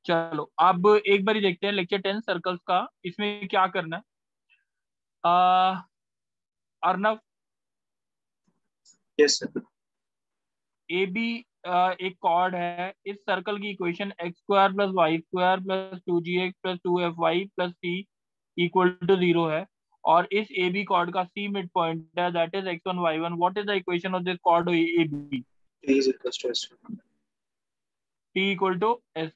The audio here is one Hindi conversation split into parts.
चलो अब एक बार ही देखते हैं लेक्चर 10 सर्कल्स का, इसमें क्या करना है। Arnav, yes sir. A B एक कॉर्ड है, इस सर्कल की equation x square plus y square plus 2gx plus 2fy plus C equal to 0 है। और इस ए बी कॉर्ड का सी मिड पॉइंट है, that is x1 y1। What is the equation of this chord A B? T is equal to S. T equal to S,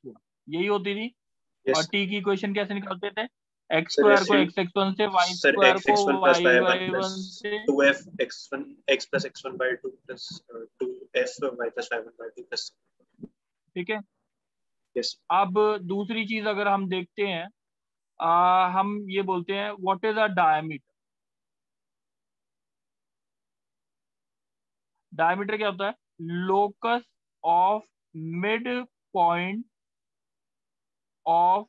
यही होती थी। और यस टी की इक्वेशन कैसे निकालते थे? X sir. स्क्वायर एस को एक्स एक्स वन से, वाई सर स्क्वायर एक्स को x one plus y y one y plus one से। 2f x1 x plus x1 बाय 2 प्लस 2f y प्लस y1 बाय 2 प्लस। ठीक है। यस अब दूसरी चीज अगर हम देखते हैं, हम ये बोलते हैं what is a diameter. Diameter क्या होता है? Locus of mid point of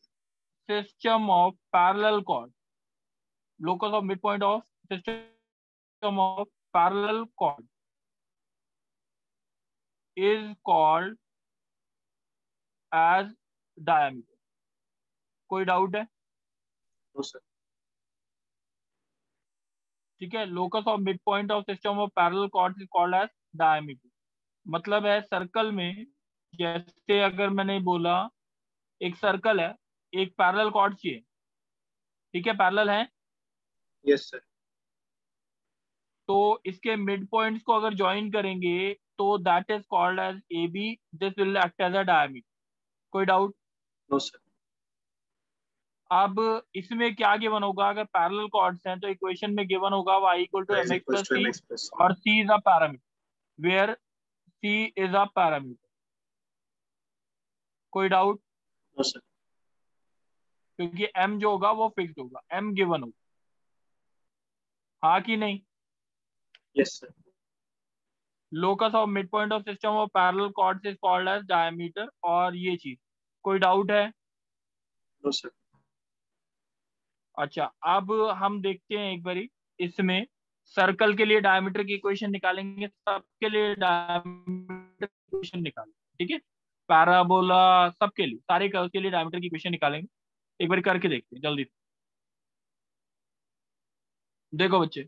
system of parallel chord. Locus of mid point of system of parallel chord is called as diameter. कोई डाउट है? No sir. ठीक है, locus of mid point of system of parallel chord is called as diameter. मतलब है सर्कल में, जैसे अगर मैंने बोला एक सर्कल है, एक पैरेलल कॉर्ड चाहिए, ठीक है, पैरेलल है, यस सर। तो इसके मिड पॉइंट्स को अगर ज्वाइन करेंगे तो that is called as A B, this will act as a diameter. कोई डाउट? No sir. अब इसमें क्या गिवन होगा? अगर पैरेलल कॉर्ड्स हैं तो इक्वेशन में गिवन होगा y equal to y M is x equal plus to C, mx plus. और c is a parameter, where c is a parameter. कोई डाउट? No sir. क्योंकि m जो होगा वो फिक्स्ड होगा, m गिवन होगा। हाँ कि नहीं? Yes sir. Locus of mid point of system of parallel chords is called as diameter, और ये चीज। कोई डाउट है? No sir. अच्छा, अब हम देखते हैं एक बारी इसमें सर्कल के लिए डायमीटर की इक्वेशन निकालेंगे, सबके लिए डायमीटर की इक्वेशन निकालेंगे, ठीक है। पैराबोला सबके लिए, सारे कर्व के लिए डायमीटर की इक्वेशन निकालेंगे। एक बार करके देखते हैं जल्दी से। देखो बच्चे,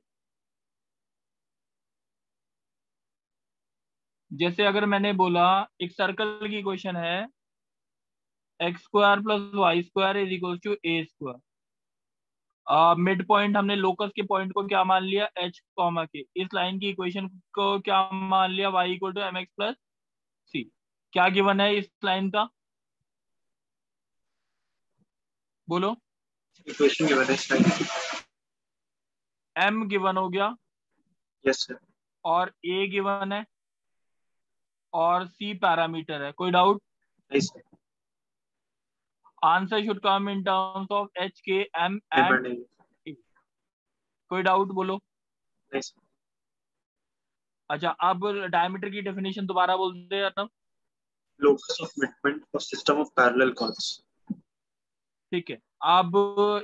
जैसे अगर मैंने बोला एक सर्कल की इक्वेशन है x square plus y square is equal to a square. Mid point हमने लोकस के पॉइंट को क्या मान लिया? एच कॉमा के। इस लाइन की इक्वेशन को क्या मान लिया? Y equal to m x plus c. क्या गिवन है इस लाइन का? बोलो। इक्वेशन गिवन है साइन। एम गिवन हो गया, यस सर। और ए गिवन है, और सी पैरामीटर है। कोई डाउट? नहीं sir. Answer should come in terms of H के एम एम एंड एंड ए। ए। कोई डाउट बोलो। नहीं सर। अच्छा, अब डायमीटर की डेफिनेशन दोबारा बोलते हैं अपना। Locus of midpoint of system of parallel chords. ठीक है, अब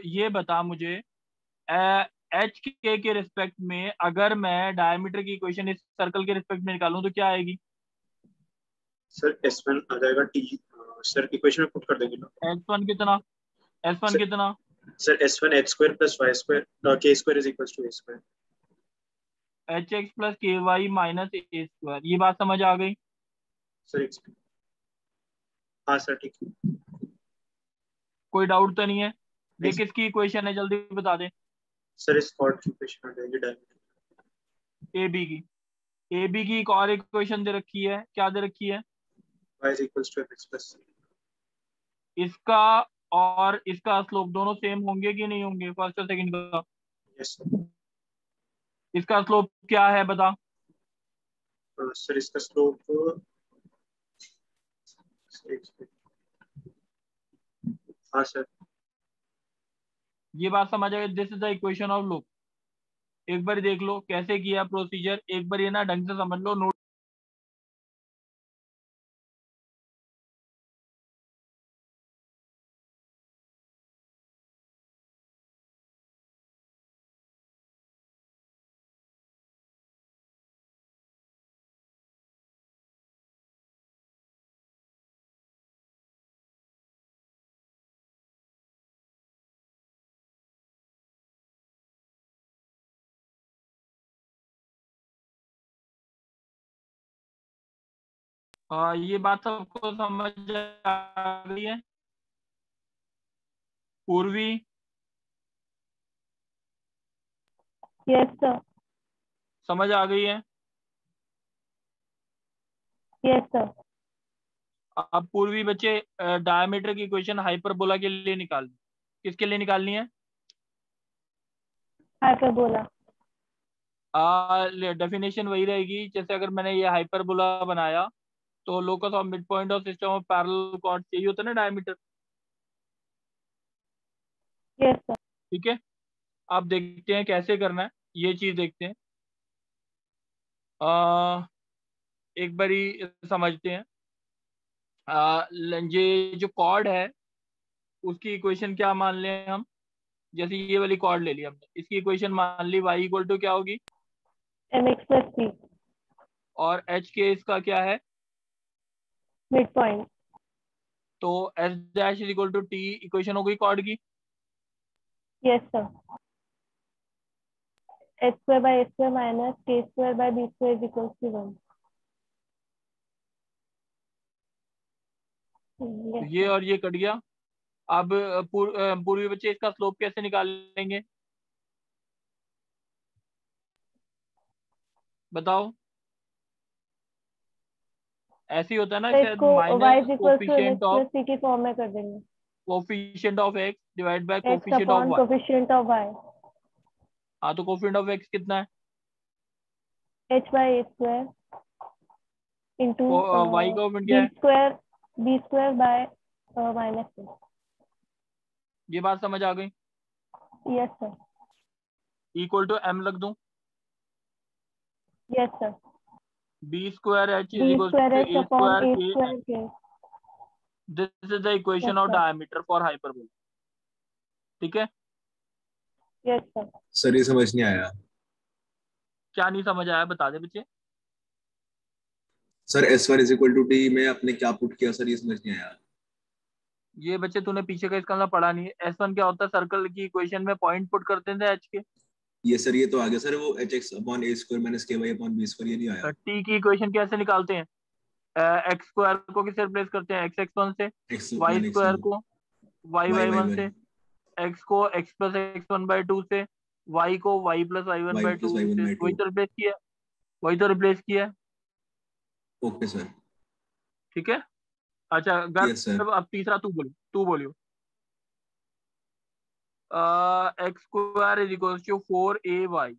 ये बता मुझे, एच के रिस्पेक्ट में अगर मैं डायमीटर की इक्वेशन इस सर्कल के रिस्पेक्ट में निकालूं तो क्या आएगी? सर S1 आ जाएगा टी। सर इक्वेशन में पुट कर देंगे ना। एच वन कितना? एच वन सर कितना? Sir S1 h square plus y square k square is equal to a square. H x plus K y minus A square. ये बात समझ आ गई? सर हाँ सर ठीक है। कोई डाउट तो नहीं है? नहीं ये किसकी इक्वेशन है, जल्दी बता दे। सर इस कॉर्ड की इक्वेशन आ जाएगी डायमीटर। ए बी की। ए बी की एक और इक्वेशन दे रखी है, क्या दे रखी है? y is equal to mx plus. इसका और इसका स्लोप दोनों सेम होंगे कि नहीं होंगे, फर्स्ट और सेकंड का? Yes sir. इसका स्लोप क्या है बता। सर इसका स्लोप। हाँ सर। ये बात समझ आ गई, this is the equation of लोप। एक बार देख लो कैसे किया प्रोसीजर, एक बार ये ना ढंग से समझ लो, नोट ये बात सबको समझ आ गई है? पूर्वी, यस सर। समझ आ गई है? Yes sir. अब पूर्वी बच्चे, डायमीटर की इक्वेशन हाइपरबोला के लिए निकाल, किसके लिए निकालनी है? हाइपरबोला। डेफिनेशन वही रहेगी, जैसे अगर मैंने ये हाइपरबोला बनाया तो locus of mid point of system of parallel chord यही होता है ना, डायमीटर। Yes sir. ठीक है, अब देखते हैं कैसे करना है, ये चीज देखते हैं। एक बारी समझते हैं। ये जो कॉर्ड है उसकी इक्वेशन क्या मान लें हम? जैसे ये वाली कॉर्ड ले ली हमने, इसकी इक्वेशन मान ली y इक्वल टू क्या होगी? mx+c। और h के इसका क्या है? Mid point. तो s dash is equal to t equation हो गई कॉर्ड की। Yes sir. h² minus k² is equal to 1। Yes ये सर। और ये कट गया। अब पूर्वी बच्चे इसका स्लोप कैसे निकालेंगे, बताओ? ऐसे ही होता है ना तो शायद, इसको y minus is equal to coefficient mx of plus c की फॉर्म में कर देंगे। x divide by x coefficient of upon y। Coefficient of y। हाँ, तो कोफिशिएंट ऑफ x कितना है? h/a² इंटू y का कोफिशिएंट क्या बी है? Square by -1। ये बात समझ आ गई? Yes sir. Equal to m रख दूं? Yes sir. b square h is equal to b² h a upon square k। a² k। This is the yes equation of sir. Diameter for hyperbola. ठीक है, यस सर। सर ये समझ नहीं आया। क्या नहीं समझ आया बता दे बच्चे। Sir S1 is equal to D में आपने क्या पुट किया सर, ये समझ नहीं आया। ये बच्चे तूने पीछे का इसका मतलब पढ़ा नहीं है। S1 क्या होता है? सर्कल की इक्वेशन में पॉइंट पुट करते थे h के। ये सर ये तो आ गया सर, वो hx/a² माइनस ky/b², ये नहीं आया। t की इक्वेशन कैसे निकालते हैं? एक्स स्क्वायर को किससे रिप्लेस करते हैं? x1 से। वाई x1 स्क्वायर x2 को Y y Y y one y से। एक्स को x+x1/2 से। वाई को y+y1 y by plus two y1 से। बाई वही 2। तो रिप्लेस किया, वही तो रिप्लेस किया। Okay sir. ठीक है, अच्छा यस सर। गर्भ, अब तीसरा तू बोलियो। X square is equal to 4ay।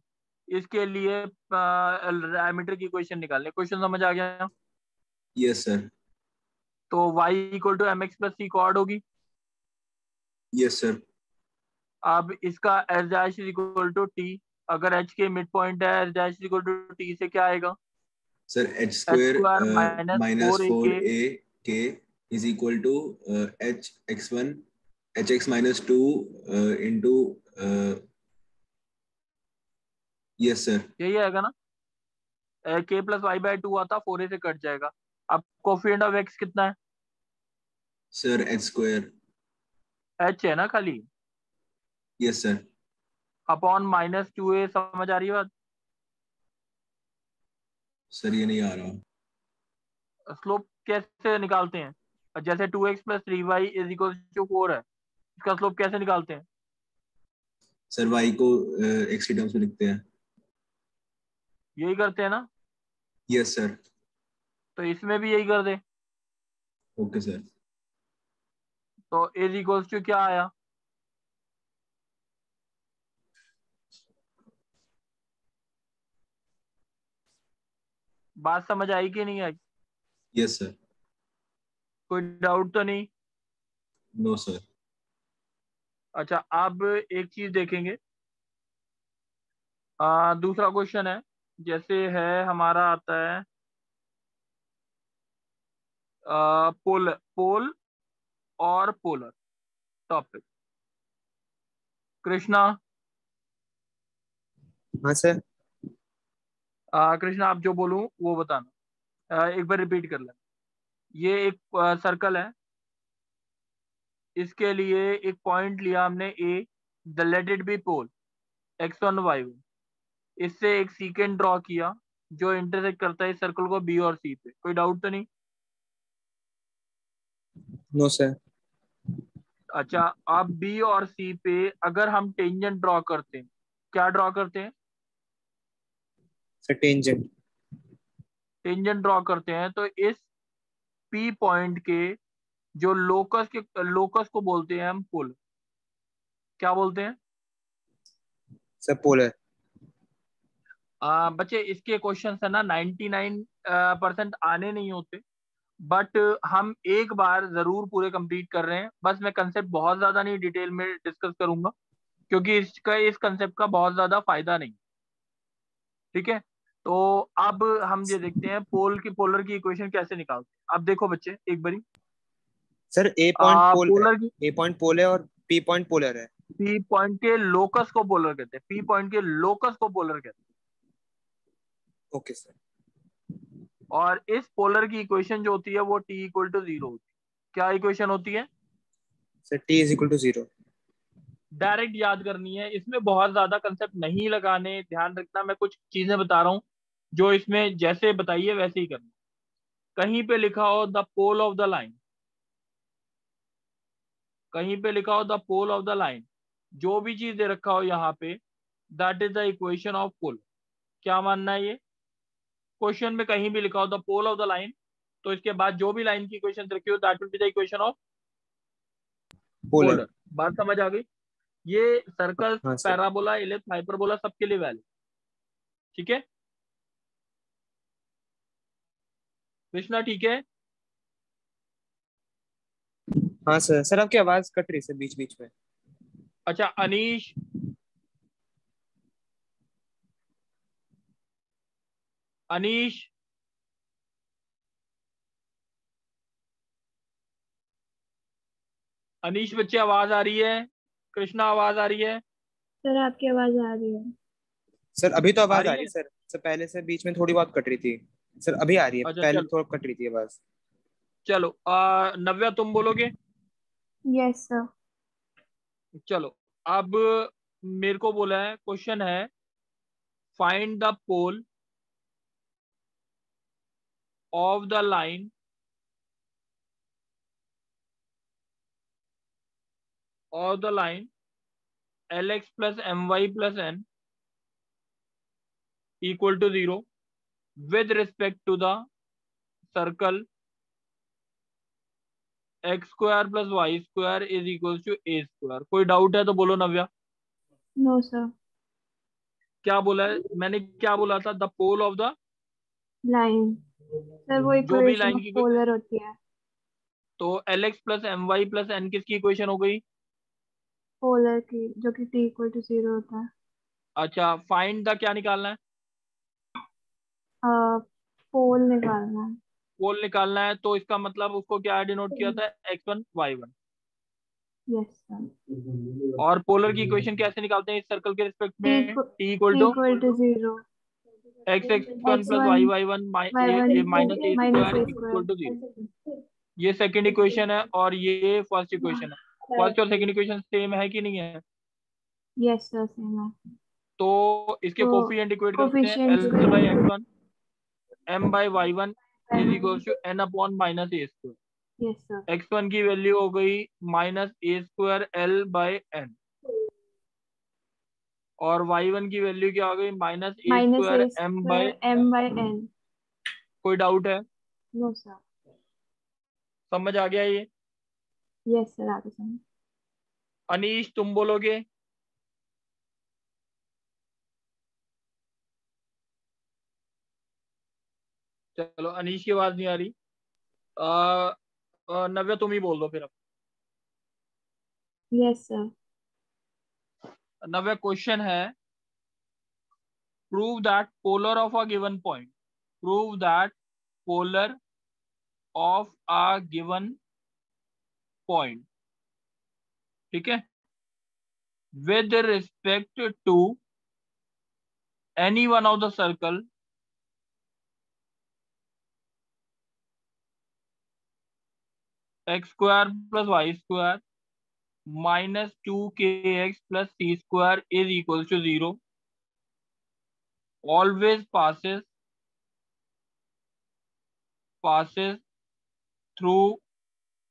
इसके लिए डायमीटर की इक्वेशन निकालने, क्वेश्चन समझ आ गया? Yes sir. तो y equal to mx+c chord होगी। Yes sir. अब इसका h dash is equal to t. अगर h के मिड पॉइंट है, h dash is equal to t से क्या आएगा? Sir h h square square minus minus four a four k. A k is equal to hx1 hx-2 into. Yes sir. यही आएगा ना? k plus y by two आता, 4a से कट जाएगा। अब कोफिशिएंट ऑफ x कितना है? Sir h square. h है ना खाली, यस सर। Upon -2a। समझ आ रही है बात? सर ये नहीं आ रहा। स्लोप कैसे निकालते हैं? जैसे 2x plus 3y is equal to 4 है, इसका स्लोप कैसे निकालते हैं? सर y को x की टर्म्स में लिखते हैं। यही करते हैं ना? Yes sir. तो इसमें भी यही कर दे। Okay sir. तो इज इक्वल टू क्या आया? बात समझ आई कि नहीं आई? Yes sir. कोई डाउट तो नहीं? No sir. अच्छा, अब एक चीज देखेंगे। दूसरा क्वेश्चन है, जैसे है हमारा आता है पोल पोल और पोलर टॉपिक। कृष्णा, हाँ सर। कृष्णा आप जो बोलूं वो बताना। एक बार रिपीट कर लेना। ये एक सर्कल है, इसके लिए एक पॉइंट लिया हमने a, the let it be pole x1 y1। इससे एक सीकेंड ड्रॉ किया जो इंटरसेक्ट करता है इस सर्कल को बी और सी पे। कोई डाउट तो नहीं? No sir. अच्छा, अब बी और सी पे अगर हम टेंजेंट ड्रॉ करते हैं, क्या ड्रॉ करते हैं? Sir tangent. टेंजेंट ड्रॉ करते हैं तो इस पी पॉइंट के जो लोकस को बोलते हैं हम पोल। क्या बोलते हैं? Sir polar. बच्चे इसके क्वेश्चन है ना 99% आने नहीं होते, बट हम एक बार जरूर पूरे कंप्लीट कर रहे हैं। बस मैं कंसेप्ट बहुत ज्यादा नहीं डिटेल में डिस्कस करूंगा, क्योंकि इस कंसेप्ट का बहुत ज्यादा फायदा नहीं। ठीक है, तो अब हम ये देखते हैं पोलर की इक्वेशन कैसे निकालते हैं। अब देखो बच्चे एक बारी, सर ए पॉइंट पोल है, पोलर की ए पॉइंट पोल है और पी पॉइंट पोलर है। पी पॉइंट के लोकस को पोलर कहते हैं, पी पॉइंट के लोकस को पोलर कहते ओके सर। हैं। और इस पोलर की इक्वेशन जो होती है वो t इक्वल टू 0 होती है। क्या इक्वेशन होती है? Sir T is equal to 0। Direct याद करनी है, इसमें बहुत ज्यादा कंसेप्ट नहीं लगाने, ध्यान रखना। मैं कुछ चीजें बता रहा हूँ जो इसमें जैसे बताइए वैसे ही करना। कहीं पे लिखा हो the pole of the line, कहीं पे लिखा हो the pole of the line, जो भी चीज दे रखा हो यहाँ पे, that is the equation of pole. क्या मानना है ये? क्वेश्चन में कहीं भी लिखा हो the pole of the line, तो इसके बाद जो भी लाइन की इक्वेशन रखी हो that will be the equation of polar. Polar. बात समझ आ गई? ये सर्कल, हाँ सर। पैराबोला, इलिप्स, हाइपरबोला सबके लिए वैलिड। ठीक है कृष्णा, ठीक है? हाँ सर। सर आपकी आवाज कट रही है सर बीच बीच में। अच्छा अनीश, अनीश, अनीश बच्चे आवाज आ रही है? कृष्णा आवाज आ रही है? सर आपकी आवाज आ रही है। सर अभी तो आ आवाज आ रही रही है है? सर। सर पहले से बीच में थोड़ी बहुत कट रही थी। सर अभी आ रही है, अच्छा पहले चलो, थोड़ा कट रही थी आवाज। चलो नव्या तुम बोलोगे? Yes sir. चलो, अब मेरे को बोला है, क्वेश्चन है find the pole of the line lx plus my plus n equal to 0 with respect to the circle x square plus y square is equals to a square। कोई डाउट है तो बोलो नव्या। No sir. क्या बोला है मैंने? क्या बोला था? The pole of the, line sir वो जो भी इक्वेशन लाइन ऑफ की, पोलर होती है। तो lx plus my plus n किसकी इक्वेशन हो गई? पोलर की, जो कि t इक्वल टू 0 होता है। अच्छा, फाइंड द क्या निकालना है? पोल निकालना है। पोल निकालना है, तो इसका मतलब उसको क्या डिनोट किया था? x1 y1। Yes sir. और पोलर की इक्वेशन कैसे निकालते हैं इस सर्कल के रिस्पेक्ट t में? t equal to equal to 0, x x1 plus x1 y1 y1 minus a minus square a equal to 0। Square. ये सेकंड इक्वेशन है और ये फर्स्ट इक्वेशन है। फर्स्ट और सेकंड इक्वेशन सेम है कि नहीं है? यस सर सेम है। तो इसके तो कोफिशिएंट इक्वेट करते हैं, coefficients L by x1 m by y1 is equal to n upon minus A square. Yes sir. x1 की वैल्यू हो गई minus A square L by n, और y1 की वैल्यू क्या हो गई? Minus a minus square a m by square m by n। कोई डाउट है? No sir. समझ आ गया ये? यस सर आगे समझ। अनीश तुम बोलोगे? चलो, अनीश की आवाज नहीं आ रही। नव्या तुम ही बोल दो फिर अब। Yes sir. नव्या क्वेश्चन है prove that polar of a given point, prove that polar of a given point, ठीक है, with respect to any one of the circle x square plus y square minus 2kx plus c square is equals to 0 always passes through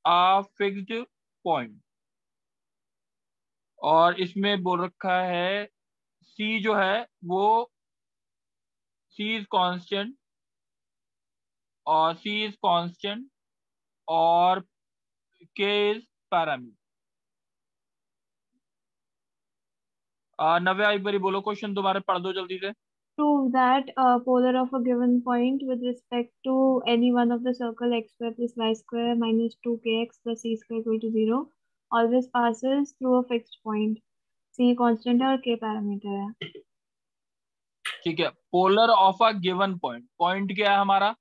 a fixed point, और इसमें बोल रखा है c जो है वो c is constant और c is constant और k is parameter। नव्या एक बारी बोलो क्वेश्चन, दोबारा पढ़ दो जल्दी से। Prove that polar of a given point with respect to any one of the circle x square plus y square minus 2kx plus c square equal to 0 always passes through a fixed point. c constant है और k पैरामीटर है। ठीक है, polar of a given point, point क्या है हमारा?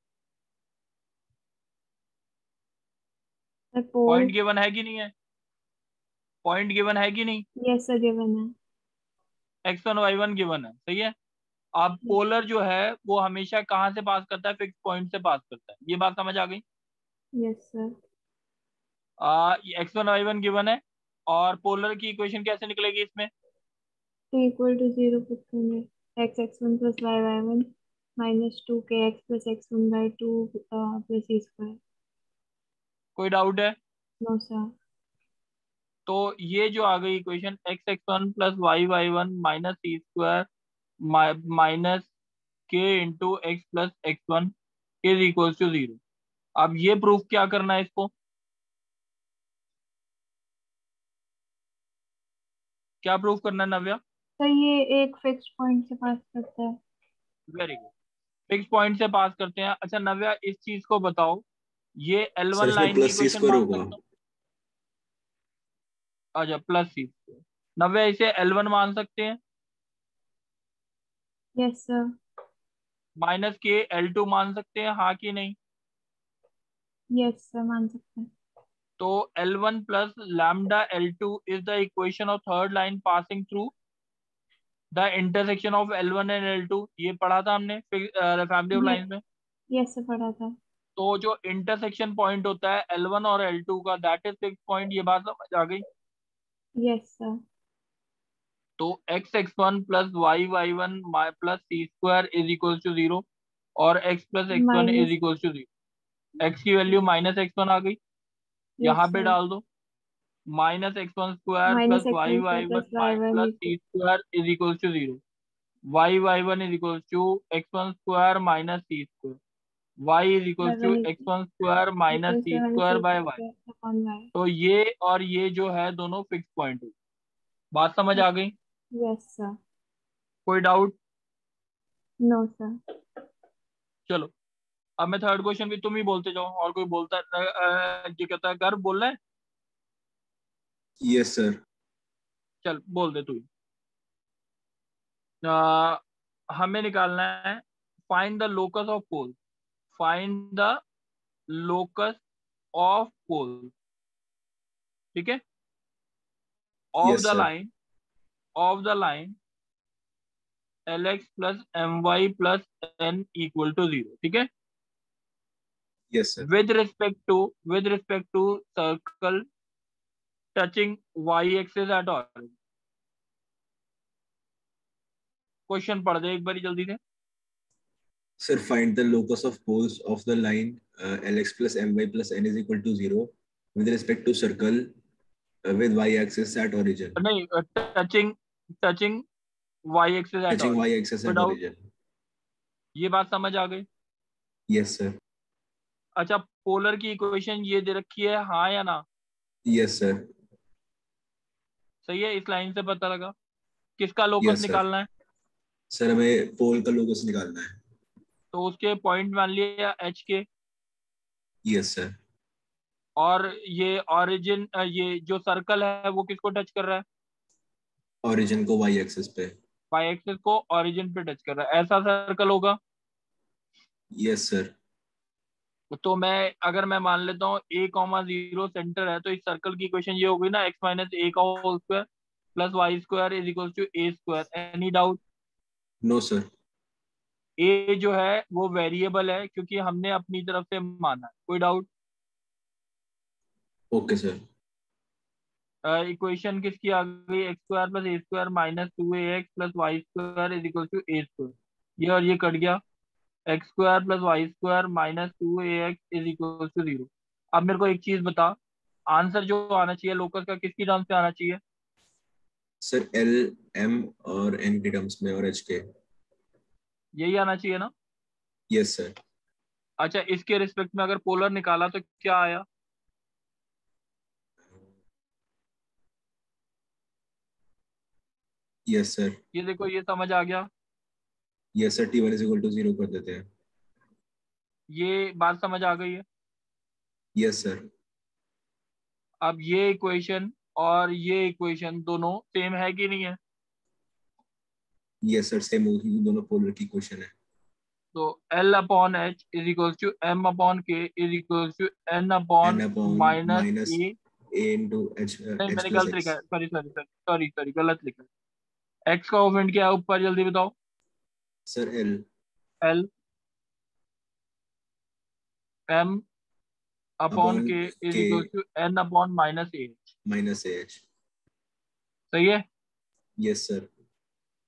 पॉइंट गिवन है कि नहीं है? पॉइंट गिवन है कि नहीं? यस सर गिवन है। x1 y1 गिवन है, सही है। अब पोलर जो है वो हमेशा कहाँ से पास करता है? फिक्स पॉइंट से पास करता है। ये बात समझ आ गई? Yes sir. x1 y1 given है, और पोलर की इक्वेशन कैसे निकलेगी इसमें? t equal to 0 पुट करेंगे, x x1 plus y y1 minus 2kx plus x1 by 2 plus c square। कोई डाउट है? No sir. तो ये जो आ गई equation x x1 plus y y1 minus c square minus k into x plus x1 is equal to 0। अब ये प्रूफ क्या करना है इसको? क्या प्रूफ करना है नव्या? सर ये एक फिक्स पॉइंट से पास करता है। वेरी गुड, फिक्स पॉइंट से पास करते हैं। अच्छा नव्या इस चीज को बताओ, ये सर L1 इसमें लाइन की प्लस सी इक्वेशन स्क्वायर मान होगा। सकते हो? अच्छा प्लस सी, नव्या इसे L1 मान सकते हैं, यस सर। माइनस के L2 मान सकते हैं, हाँ कि नहीं? यस सर मान सकते हैं। तो L1 plus lambda L2 is the equation of third line passing through the intersection of L1 and L2। ये पढ़ा था हमने फैमिली ऑफ लाइंस में। यस सर पढ़ा था। तो जो इंटरसेक्शन पॉइंट होता है L1 और L2 का, दैट इज फिक्स पॉइंट। ये बात समझ आ गई? Yes sir. तो x x1 plus y y1 plus c square is equal to 0 और x plus x1 is minus equal to 0। x की वैल्यू माइनस x1 आ गई, यहाँ यस पे सर डाल दो। Minus x1 square plus minus y x1 square y1 plus y1 plus c square is equal to 0। y y1 is equal to x1 square minus c square, y is equal to x1 square minus c square by y। Upon y। तो ये और ये जो है दोनों फिक्स पॉइंट है। बात समझ आ गई? Yes sir. कोई डाउट? No sir. चलो अब मैं थर्ड क्वेश्चन भी तुम ही बोलते जाओ, और कोई बोलता है ये कहता है गर्व बोल रहा है? Yes sir. चल बोल दे तू ही। हमें निकालना है find the locus of pole, find the locus of pole, ठीक है, of yes the sir. Line, of the line lx plus my plus n equal to 0, ठीक है, yes sir. with respect to circle touching y axis at origin। Question पढ़ दे एक बारी जल्दी से। Sir, find the locus of poles of the line Lx plus My plus N is equal to 0 with respect to circle with y-axis at origin. नहीं, touching y axis at Touching origin. y-axis at without, origin. ये बात समझ आ गई? Yes, sir. अच्छा पोलर की इक्वेशन ये दे रखी है, हाँ या ना? Yes, sir. सही है, इस लाइन से पता लगा। किसका लोकस Yes, sir. निकालना है? सर हमें पोल का लोकस निकालना है। तो उसके पॉइंट मान लिया एच के, Yes, sir. और ये ऑरिजिन, ये जो सर्कल है वो किसको टच कर रहा है? Origin को y-axis पे। वाई एक्सिस को ऑरिजिन पे टच कर रहा है, ऐसा सर्कल होगा। Yes, sir. तो मैं अगर मैं मान लेता हूँ a,0 सेंटर है, तो इस सर्कल की इक्वेशन ये होगी ना, x माइनस a का whole square plus y square is equal to a square. Any doubt? No, sir. a जो है वो वेरिएबल है क्योंकि हमने अपनी तरफ से माना है। कोई डाउट? Okay, sir. इक्वेशन किसकी आ गई? X square plus a square minus 2ax plus y square is equal to a square. ये और ये कट गया, x square plus y square minus 2ax is equal to 0। अब मेरे को एक चीज बता, आंसर जो आना चाहिए लोकस का किसकी टर्म्स में आना चाहिए? सर एल एम और एन के टर्म्स में और एच के। यही आना चाहिए ना? Yes sir. अच्छा, इसके रिस्पेक्ट में अगर पोलर निकाला तो क्या आया? Yes sir. ये देखो, ये समझ आ गया? Yes sir, T1 is equal to 0 कर देते हैं। ये बात समझ आ गई है? Yes sir. अब ये इक्वेशन और ये इक्वेशन दोनों सेम है कि नहीं है? यस सर, सेम होगी, दोनों पोलर की क्वेश्चन है। तो L upon h is equal to M upon k is equal to N n upon upon minus minus a. A into h, नहीं, एच मैंने प्लस गलत लिखा एक्स। है, sorry sorry sorry sorry sorry, गलत लिखा है। एक्स का कोफिशिएंट क्या है ऊपर, जल्दी बताओ। Sir L. L M upon upon k is k equal to N upon minus a. Minus a h. सही है। Yes sir.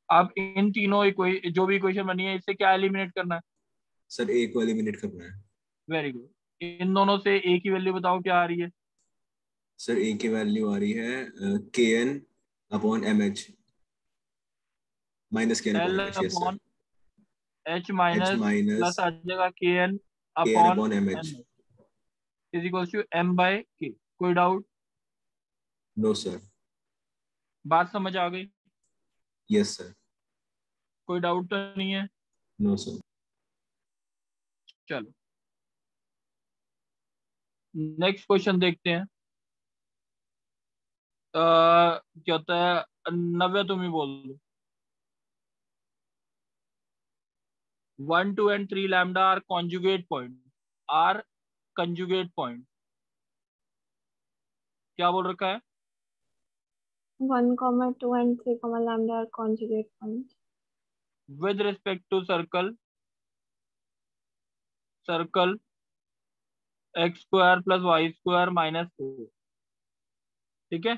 अब इन तीनों जो भी इक्वेशन बनी है इससे क्या एलिमिनेट करना है? सर ए को एलिमिनेट करना है। Very good. इन दोनों से ए की वैल्यू बताओ क्या आ रही है? सर ए की वैल्यू आ रही है k n upon m h, minus k n upon L m h. Yes sir. Upon h h minus minus plus आ जाएगा k n k n upon upon m m h. Is equal to M by k. कोई डाउट? No sir. बात समझ आ गई? Yes sir. कोई डाउट तो नहीं है? No sir. चलो नेक्स्ट क्वेश्चन देखते हैं। क्या होता है, नव्या तुम ही बोल दो। 1 2 and 3 lambda are conjugate point, are conjugate point। क्या बोल रखा है? 1, 2 and 3, lambda are conjugate points. with respect to circle x square plus y square minus 4। ठीक है,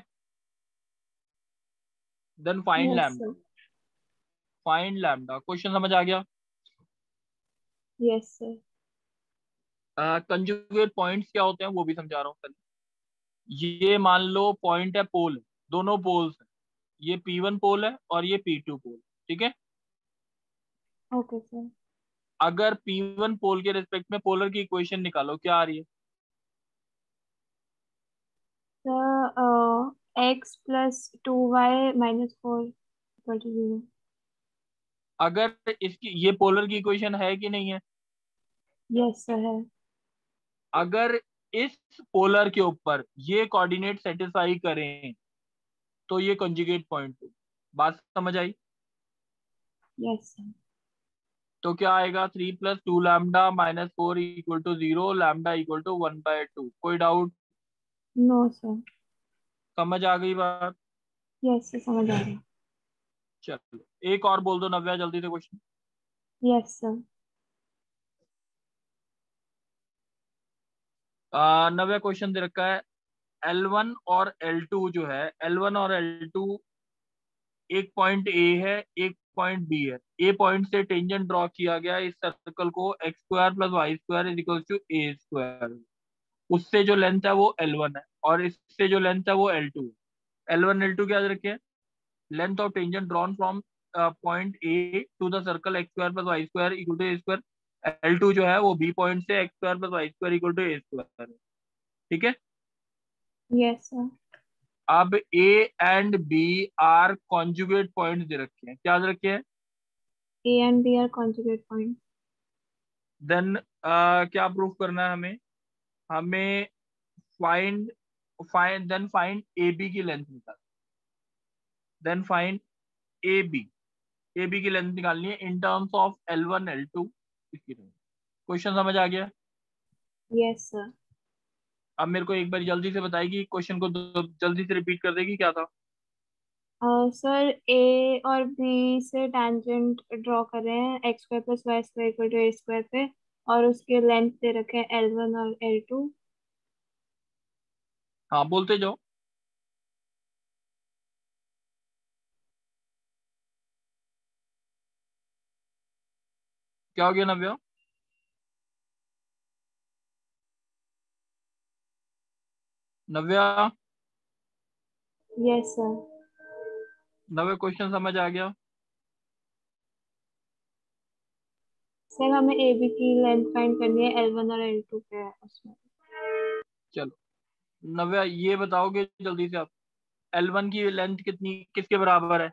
then find Yes, lambda. sir. Find lambda question समझ आ गया? Yes, sir. कंजुगेट पॉइंट्स क्या होते हैं वो भी समझा रहा हूँ पहले। ये मान लो पॉइंट है, पोल है, दोनों पोल्स है, ये P1 पोल है और ये P2 पोल। ठीक है, Okay, sir. अगर P1 पोल के रिस्पेक्ट में पोलर की इक्वेशन निकालो, क्या आ रही है? So, x plus 2y minus 4 equal to 0. अगर इसकी ये पोलर की इक्वेशन है कि नहीं है? Yes, sir. है. अगर इस पोलर के ऊपर ये कोऑर्डिनेट सेटिस्फाई करें तो ये कंजुगेट पॉइंट हो। बात समझ आई? Yes, sir. तो क्या आएगा, 3 + 2 lambda minus 4 equal to 0, lambda equal to 1/2। कोई डाउट? No, sir. समझ आ गई बात? Yes, sir. समझ आ गया. चलो एक और बोल दो नव्या जल्दी से क्वेश्चन। Yes, sir. नव्या क्वेश्चन दे रखा है, L1 और L2 जो है, L1 और L2 एक पॉइंट ए है, एक पॉइंट बी है। ए पॉइंट से टेंजेंट ड्रॉ किया गया इस सर्कल को x square plus y square is equal to a square. उससे जो लेंथ है वो L1 है और इससे जो लेंथ है वो L2 है। L1 L2 क्या याद रखे? Length of tangent drawn from point a to the circle x square plus y square equal to a square. L2 जो है वो बी पॉइंट से x square plus y square equal to a square है। ठीक है, Yes, sir. अब A and B are conjugate point दे रखे हैं, क्या याद रखे हैं? A and B are conjugate points. Then क्या प्रूफ करना है हमें? हमें फाइंड फाइंड ए बी की लेंथ निकाल। Then find A B. A B की लेंथ निकालनी है in terms of L1 L2 इसकी लेंथ। क्वेश्चन समझ आ गया? Yes, sir. अब मेरे को एक बार जल्दी से बताएगी क्वेश्चन को, जल्दी से रिपीट कर देगी क्या था? सर A और B से tangent ड्रॉ कर रहे हैं x square plus y square equal to a square पे, और उसके लेंथ दे रखे हैं L1 और L2. हाँ बोलते जाओ। क्या हो गया नव्या? नव्या, यस सर। नव्या क्वेश्चन समझ आ गया? सर हमें ए बी की लेंथ फाइंड करनी है, L1 और L2 पे है उसमें। चलो नव्या ये बताओगे जल्दी से आप, L1 की लेंथ कितनी किसके बराबर है?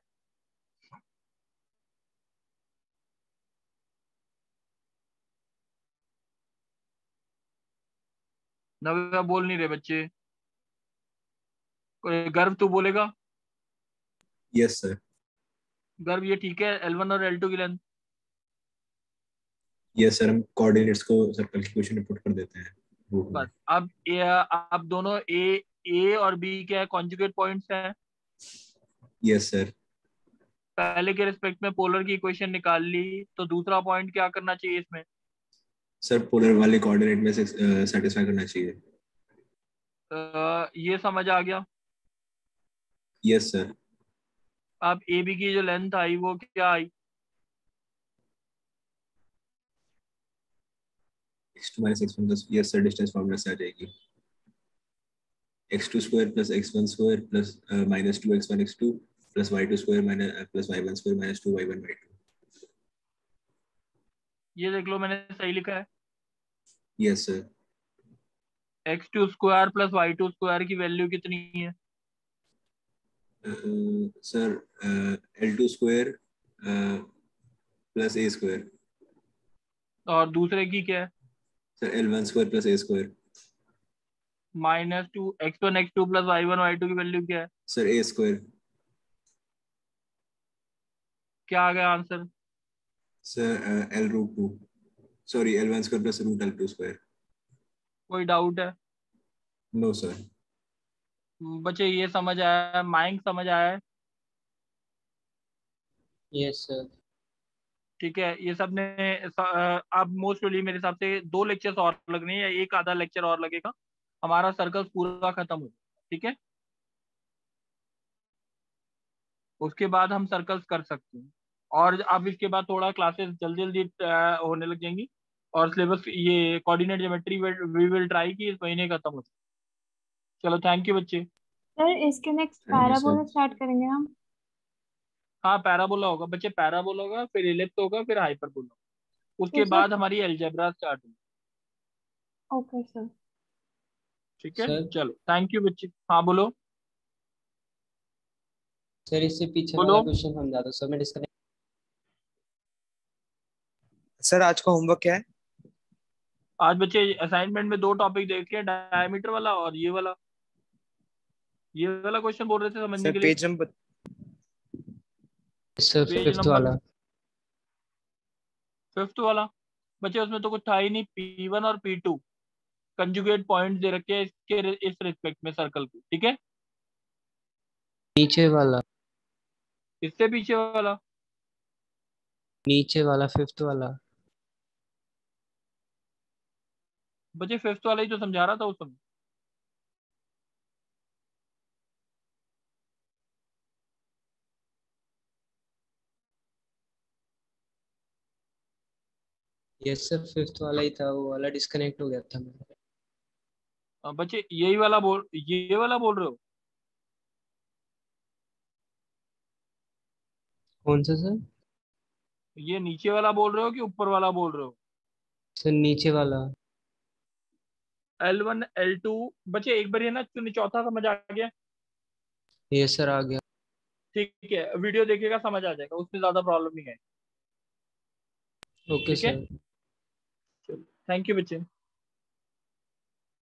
नव्या बोल नहीं रहे बच्चे। कोई गर्व तू बोलेगा? Yes sir. गर्व ये ठीक है L1 और L2 की लेंथ? यस सर, हम कोऑर्डिनेट्स को सर्कल की पोजीशन में पुट कर देते हैं रूट में। बस अब दोनों ए और बी क्या है, कॉन्जुगेट पॉइंट्स हैं। Yes sir. पहले के रिस्पेक्ट में पोलर की इक्वेशन निकाल ली, तो दूसरा पॉइंट क्या करना चाहिए इसमें? सर पोलर वाले कोऑर्डिनेट में से सेटिस्फाई करना चाहिए। ये समझ आ गया? Yes sir. अब ए बी की जो लेंथ आई वो क्या आई? x2 minus x1 plus, yes sir, distance formula से आ जाएगी। x2 square plus x1 square plus minus 2x1 x2 plus y2 square minus plus y1 square minus 2y1 y2। ये देख लो मैंने सही लिखा है। Yes sir. x2 square plus y2 square की वैल्यू कितनी है? Sir L2 square plus a square. और दूसरे की क्या है? Sir L1 square plus a square. -2 x1 x2 plus y1 y2 की वैल्यू क्या है? Sir a square. क्या आ गया answer? Sir L root 2, sorry L1 square plus root L2 square. कोई डाउट है? No sir. बच्चे ये समझ आया है? माइंड समझ आया है? Yes sir. ठीक है, ये सब ने अब मोस्टली मेरे हिसाब से 2 लेक्चर्स और लगने हैं, या एक आधा लेक्चर और लगेगा, हमारा सर्कल पूरा खत्म हो जाएगा। ठीक है, उसके बाद हम सर्कल्स कर सकते हैं। और अब इसके बाद थोड़ा क्लासेस जल्दी जल्दी होने लग जाएंगी, और सिलेबस ये coordinate geometry we will try कि इस महीने खत्म हो जाए। चलो थैंक यू बच्चे। सर इसके next thank you parabola sir. Start करेंगे हम। हाँ पैराबोला होगा बच्चे, पैराबोला होगा, फिर इलिप्स होगा, फिर हाइपरबोला, तो उसके सर, बाद हमारी अलजेब्रा स्टार्ट होगी। Okay sir. ठीक है, सर चलो थैंक यू बच्चे। हाँ बोलो। सर इससे पीछे बोलो। वाला क्वेश्चन समझा दो सर, मैं डिस्कनेक्ट। सर आज का होमवर्क क्या है? आज बच्चे असाइनमेंट में 2 टॉपिक देखे, डायमीटर वाला और ये वाला क्वेश्चन बोल रहे थे समझने सर के लिए। Page number sir page fifth number वाला। 5th वाला बच्चे, उसमें तो कुछ था ही नहीं। P1 और P2 कंजुगेट पॉइंट दे रखे हैं इसके इस रिस्पेक्ट में सर्कल के। ठीक है, नीचे वाला। इससे पीछे वाला नीचे वाला फिफ्थ वाला। बच्चे 5th वाला ही तो समझा रहा था उस समय। यस सर फिफ्थ वाला ही था, वो वाला डिस्कनेक्ट हो गया था मेरा। बच्चे ये वाला बोल रहे हो? कौन सा सर? ये नीचे वाला बोल रहे हो कि ऊपर वाला बोल रहे हो? सर नीचे वाला। L1 L2 बच्चे एक बार ये ना चौथा समझ आ गया? यस सर आ गया। ठीक है, वीडियो देखेगा समझ आ जाएगा, उसमें ज्यादा प्रॉब्लम नहीं है। ओके ठीक है, सर। चलो थैंक यू बच्चे।